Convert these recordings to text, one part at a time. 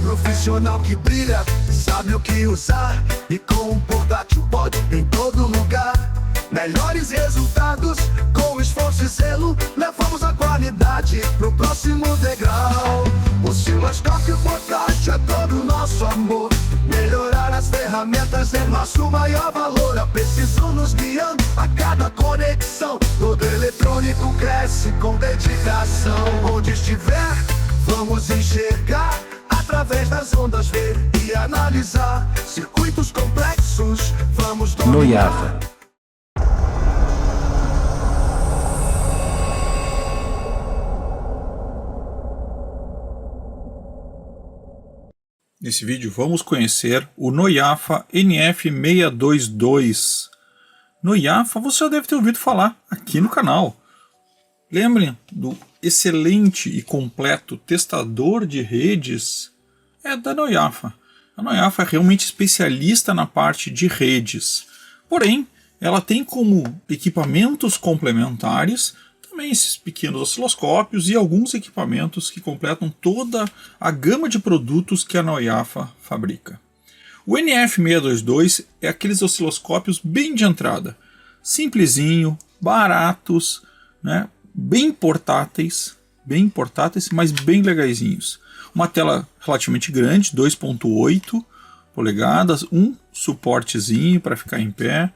profissional que brilha, sabe o que usar, e com um portátil pode em todo lugar. Melhores resultados, com esforço e zelo, levamos a qualidade pro próximo degrau. Osciloscópio portátil é todo o nosso amor. Melhorar as ferramentas é nosso maior valor. A precisão nos guiando a cada conexão. Todo eletrônico cresce com dedicação. Onde estiver, vamos enxergar através das ondas, ver e analisar circuitos complexos. Vamos dominar. No IAFA. Nesse vídeo vamos conhecer o NoIAFA NF622. NoIAFA você já deve ter ouvido falar aqui no canal. Lembrem do excelente e completo testador de redes da NoIAFA. A NoIAFA é realmente especialista na parte de redes. Porém, ela tem como equipamentos complementares também esses pequenos osciloscópios e alguns equipamentos que completam toda a gama de produtos que a NoIAFA fabrica. O NF622 é aqueles osciloscópios bem de entrada, simplesinho, baratos, né, bem portáteis, mas bem legaisinhos. Uma tela relativamente grande, 2.8 polegadas, um suportezinho para ficar em pé,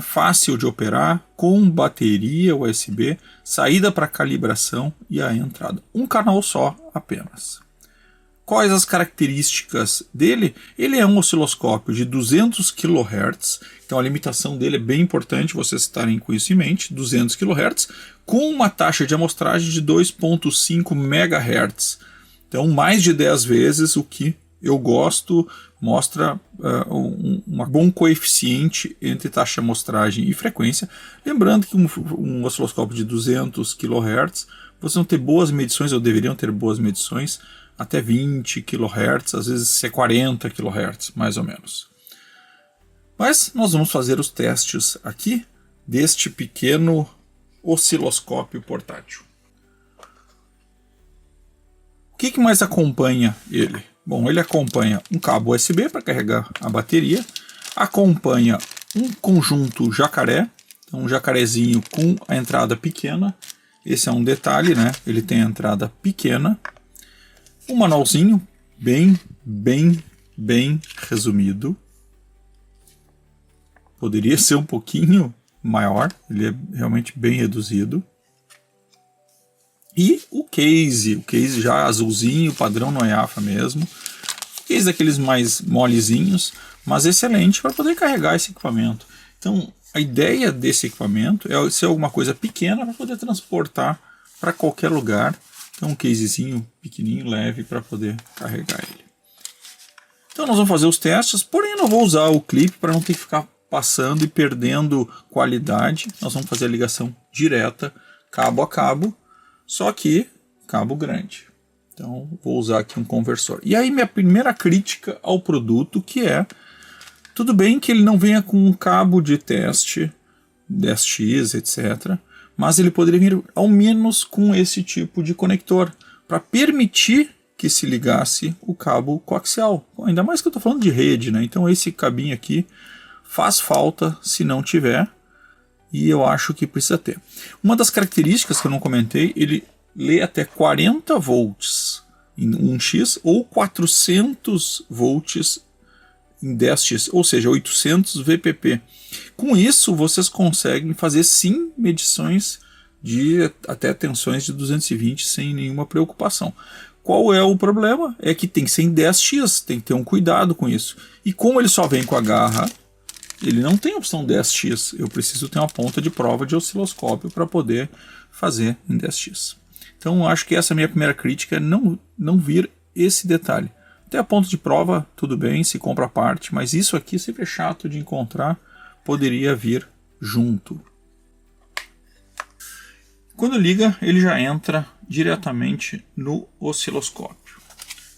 fácil de operar, com bateria USB, saída para calibração e a entrada. Um canal só apenas. Quais as características dele? Ele é um osciloscópio de 200 kHz, então a limitação dele é bem importante vocês estarem com isso em mente, 200 kHz, com uma taxa de amostragem de 2.5 MHz. Então mais de 10 vezes o que eu gosto, mostra um bom coeficiente entre taxa de amostragem e frequência. Lembrando que um osciloscópio de 200 kHz, vocês vão ter boas medições, ou deveriam ter boas medições, até 20 kHz, às vezes 40 kHz, mais ou menos. Mas nós vamos fazer os testes aqui deste pequeno osciloscópio portátil. O que mais acompanha ele? Bom, ele acompanha um cabo USB para carregar a bateria, acompanha um conjunto jacaré, então um jacarezinho com a entrada pequena, esse é um detalhe, né? Ele tem a entrada pequena, um manualzinho bem resumido, poderia ser um pouquinho maior, ele é realmente bem reduzido. E o case já azulzinho, padrão NoIAFA mesmo. O case daqueles mais molezinhos, mas excelente para poder carregar esse equipamento. Então, a ideia desse equipamento é ser alguma coisa pequena para poder transportar para qualquer lugar. Então, um casezinho pequenininho, leve, para poder carregar ele. Então, nós vamos fazer os testes, porém eu não vou usar o clipe para não ter que ficar passando e perdendo qualidade. Nós vamos fazer a ligação direta, cabo a cabo, só que cabo grande. Então vou usar aqui um conversor. E aí minha primeira crítica ao produto, que é, tudo bem que ele não venha com um cabo de teste, DSX, etc. Mas ele poderia vir ao menos com esse tipo de conector, para permitir que se ligasse o cabo coaxial. Bom, ainda mais que eu estou falando de rede, né? Então esse cabinho aqui faz falta se não tiver. E eu acho que precisa ter. Uma das características que eu não comentei, ele lê até 40 volts em 1x ou 400 volts em 10x, ou seja, 800 VPP. Com isso, vocês conseguem fazer sim medições de até tensões de 220 sem nenhuma preocupação. Qual é o problema? É que tem que ser em 10x, tem que ter um cuidado com isso. E como ele só vem com a garra, ele não tem opção 10x, eu preciso ter uma ponta de prova de osciloscópio para poder fazer em 10x. Então acho que essa é a minha primeira crítica, é não vir esse detalhe. Até a ponta de prova, tudo bem, se compra a parte, mas isso aqui sempre é chato de encontrar, poderia vir junto. Quando liga, ele já entra diretamente no osciloscópio.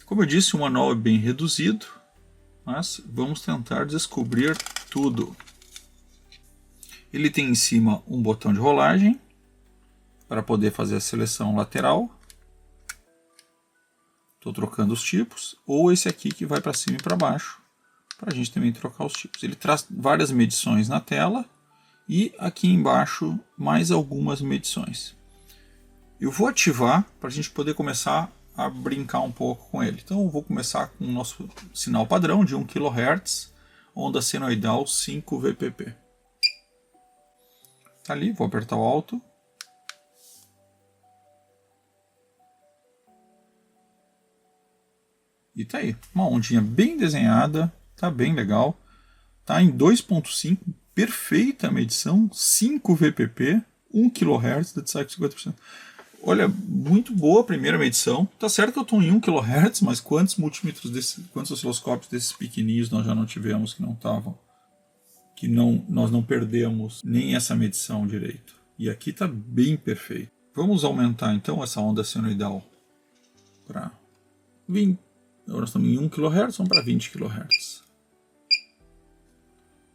Como eu disse, o manual é bem reduzido, mas vamos tentar descobrir tudo. Ele tem em cima um botão de rolagem para poder fazer a seleção lateral. estou trocando os tipos, ou esse aqui que vai para cima e para baixo, para a gente também trocar os tipos. Ele traz várias medições na tela e aqui embaixo mais algumas medições. Eu vou ativar para a gente poder começar a brincar um pouco com ele. Então eu vou começar com o nosso sinal padrão de 1 kHz, onda senoidal 5 VPP. Tá ali, vou apertar o Alt. E tá aí, uma ondinha bem desenhada, tá bem legal. Tá em 2.5, perfeita medição, 5 VPP, 1 kHz, dead cycle 50%. Olha, muito boa a primeira medição. Tá certo que eu estou em 1 kHz, mas quantos multímetros quantos osciloscópios desses pequenininhos nós já não tivemos que não estavam? Nós não perdemos nem essa medição direito. E aqui está bem perfeito. Vamos aumentar então essa onda senoidal para 20. Agora nós estamos em 1 kHz, vamos para 20 kHz.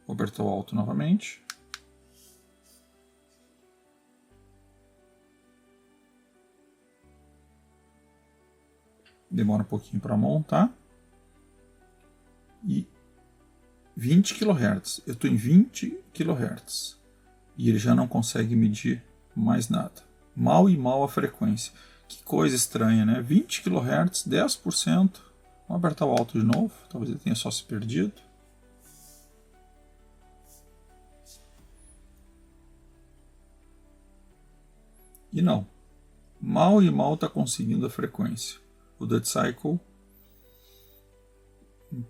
Vou apertar o Alt novamente. Demora um pouquinho para montar. E 20 kHz. Eu estou em 20 kHz. E ele já não consegue medir mais nada. Mal e mal a frequência. Que coisa estranha, né? 20 kHz, 10%. Vamos apertar o Alt de novo. Talvez ele tenha só se perdido. E não. Mal e mal está conseguindo a frequência. O dead cycle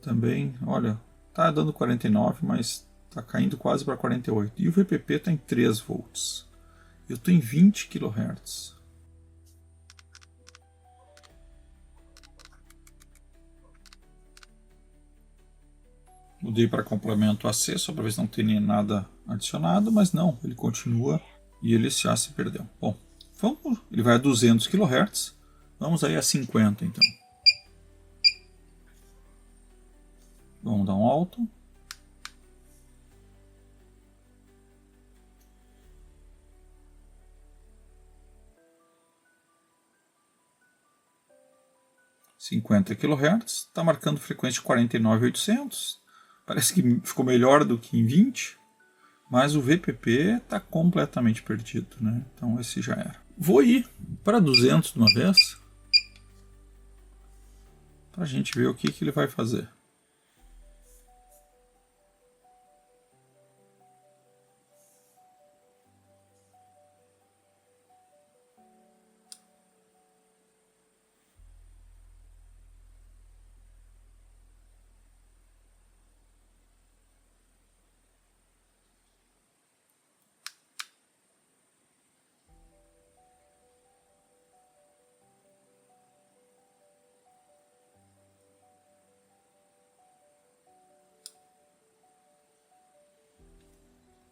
também, olha, tá dando 49, mas tá caindo quase para 48. E o VPP está em 3 volts. Eu estou em 20 kHz. Mudei para complemento AC só para ver se não tem nem nada adicionado, mas não, ele continua e ele já se perdeu. Bom, ele vai a 200 kHz. Vamos aí a 50 então. Vamos dar um alto. (50 kHz). Está marcando frequência de 49.800. Parece que ficou melhor do que em 20. Mas o VPP está completamente perdido, né? Então esse já era. Vou ir para 200 de uma vez. Para a gente ver o que ele vai fazer.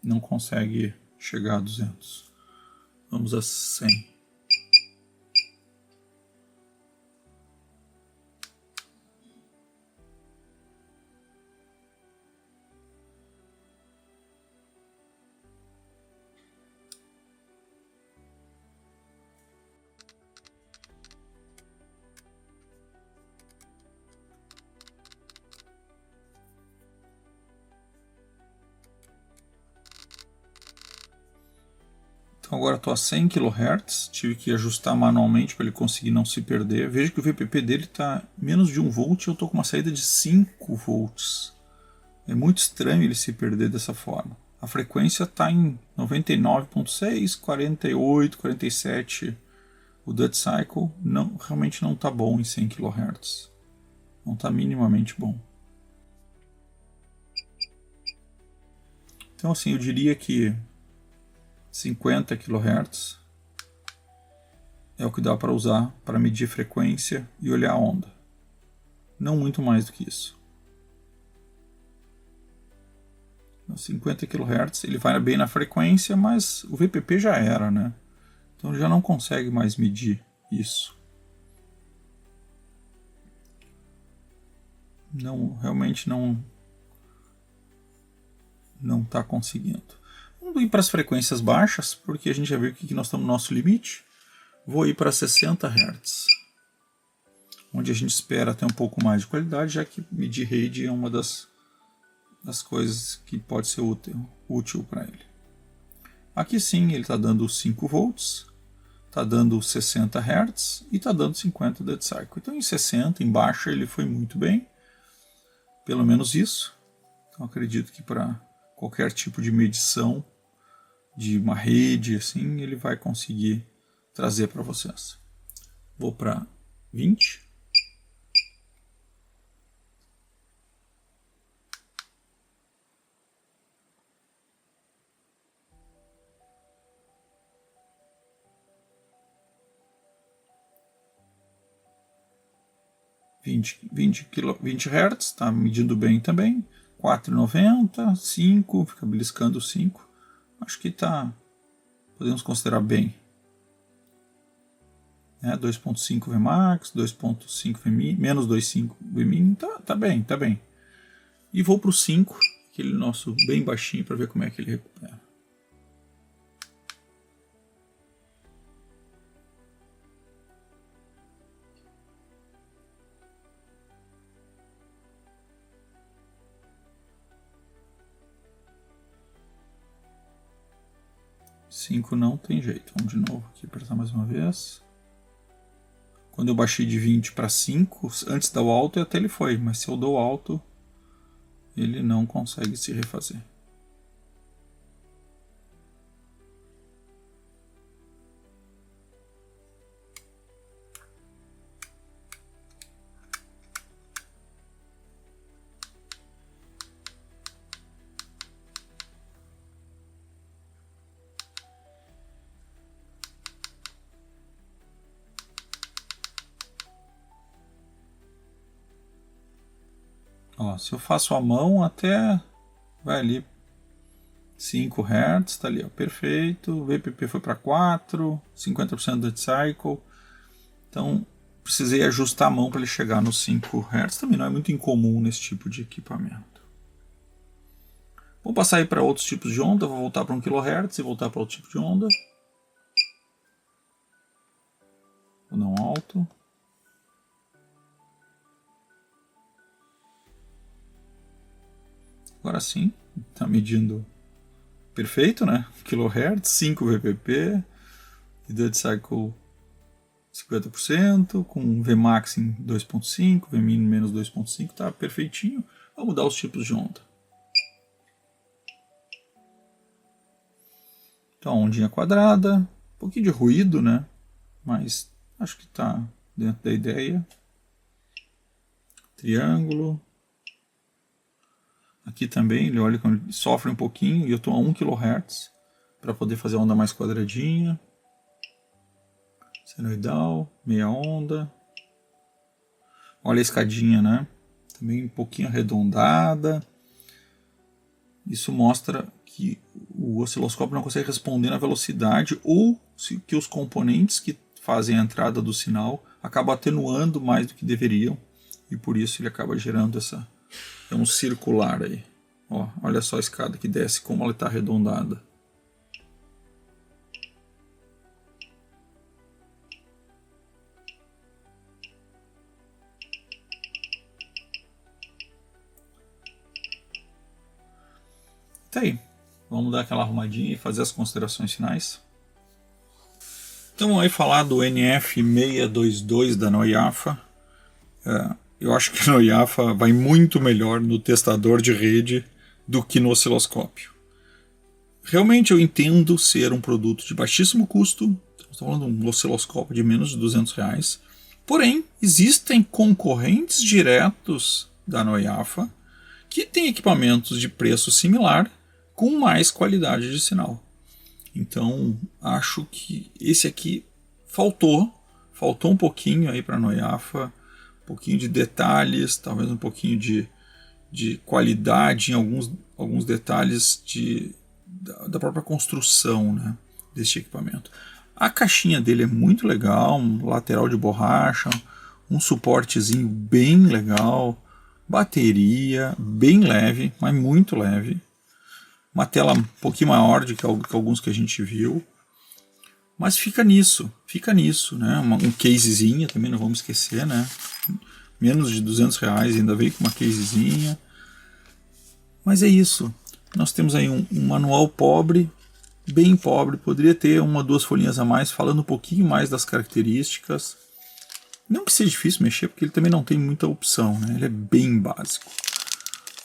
Não consegue chegar a 200. Vamos a 100. Então agora estou a 100 kHz, tive que ajustar manualmente para ele conseguir não se perder. Veja que o VPP dele está menos de 1 volt e eu estou com uma saída de 5 volts. É muito estranho ele se perder dessa forma. A frequência está em 99.6, 48, 47. O dead cycle realmente não está bom em 100 kHz. Não está minimamente bom. Então assim, eu diria que 50 kHz é o que dá para usar para medir frequência e olhar a onda. Não muito mais do que isso. 50 kHz ele vai bem na frequência, mas o VPP já era, né? Então ele já não consegue mais medir isso. Realmente não está conseguindo. Vamos ir para as frequências baixas, porque a gente já viu que nós estamos no nosso limite. Vou ir para 60 Hz. onde a gente espera ter um pouco mais de qualidade, já que medir RAID é uma das coisas que pode ser útil para ele. Aqui sim ele está dando 5 volts, está dando 60 Hz e está dando 50 dead cycle. Então em 60, em baixa, ele foi muito bem, pelo menos isso. Então acredito que para qualquer tipo de medição de uma rede, assim, ele vai conseguir trazer para vocês. Vou para 20. $20 Hz, está medindo bem também. 4,90, 5, fica beliscando 5. Acho que tá, podemos considerar bem. 2.5 Vmax, 2.5 Vmin, menos 2.5 Vmin, tá bem, tá bem. E vou para o 5, aquele nosso bem baixinho, para ver como é que ele recupera. Cinco não tem jeito. Vamos de novo aqui, apertar mais uma vez. Quando eu baixei de 20 para 5, antes do alto até ele foi, mas se eu dou alto, ele não consegue se refazer. Ó, se eu faço a mão, até vai ali 5 Hz, tá ali, ó, perfeito. O VPP foi para 4, 50% dead cycle. Então, precisei ajustar a mão para ele chegar nos 5 Hz. Também não é muito incomum nesse tipo de equipamento. Vou passar aí para outros tipos de onda, vou voltar para 1 kHz e voltar para outro tipo de onda. Vou dar um alto. Agora sim, está medindo perfeito, né? kHz, 5 VPP, e dead cycle 50%, com Vmax em 2.5, Vmin menos 2.5, tá perfeitinho. Vamos mudar os tipos de onda. Então, ondinha quadrada, um pouquinho de ruído, né? Mas acho que está dentro da ideia. Triângulo. Aqui também, ele olha quando ele sofre um pouquinho, e eu estou a 1 kHz para poder fazer a onda mais quadradinha. Senoidal, meia onda. Olha a escadinha, né? Também um pouquinho arredondada. Isso mostra que o osciloscópio não consegue responder na velocidade, ou que os componentes que fazem a entrada do sinal acabam atenuando mais do que deveriam, e por isso ele acaba gerando essa... É um circular aí. Ó, olha só a escada que desce, como ela está arredondada. Tá aí. Vamos dar aquela arrumadinha e fazer as considerações finais. Então vamos aí falar do NF622 da Noiafa. Eu acho que a Noiafa vai muito melhor no testador de rede do que no osciloscópio. Realmente eu entendo ser um produto de baixíssimo custo, estamos falando de um osciloscópio de menos de R$200, porém existem concorrentes diretos da Noiafa que têm equipamentos de preço similar com mais qualidade de sinal. Então acho que esse aqui faltou um pouquinho aí para a Noiafa, um pouquinho de detalhes, talvez um pouquinho de qualidade em alguns detalhes da própria construção, né, deste equipamento. A caixinha dele é muito legal, um lateral de borracha, um suportezinho bem legal, bateria bem leve, mas muito leve, uma tela um pouquinho maior do que alguns que a gente viu. Mas fica nisso, né? Um casezinho, também não vamos esquecer, né? Menos de R$200, ainda veio com uma casezinha. Mas é isso. Nós temos aí um manual pobre, bem pobre. Poderia ter 1 ou 2 folhinhas a mais, falando um pouquinho mais das características. Não que seja difícil mexer, porque ele também não tem muita opção, né? Ele é bem básico.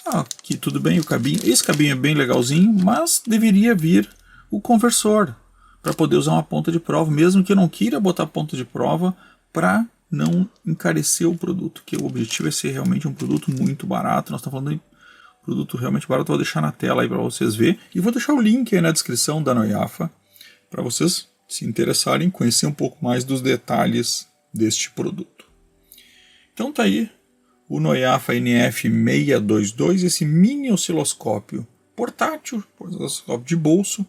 Aqui tudo bem, o cabinho. Esse cabinho é bem legalzinho, mas deveria vir o conversor para poder usar uma ponta de prova, mesmo que eu não queira botar ponta de prova para não encarecer o produto, que o objetivo é ser realmente um produto muito barato. Nós estamos falando de produto realmente barato. Vou deixar na tela aí para vocês verem e vou deixar o link aí na descrição da Noiafa para vocês se interessarem em conhecer um pouco mais dos detalhes deste produto. Então tá aí o Noiafa NF622, esse mini osciloscópio portátil, osciloscópio de bolso,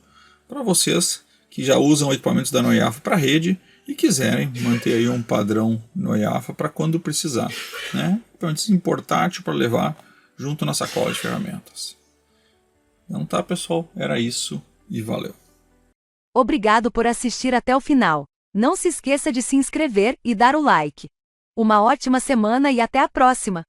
para vocês que já usam equipamentos da Noiafa para rede e quiserem manter aí um padrão Noiafa para quando precisar, né? Equipamentos portátil para levar junto na sacola de ferramentas. Então tá, pessoal, era isso e valeu. Obrigado por assistir até o final. Não se esqueça de se inscrever e dar o like. Uma ótima semana e até a próxima!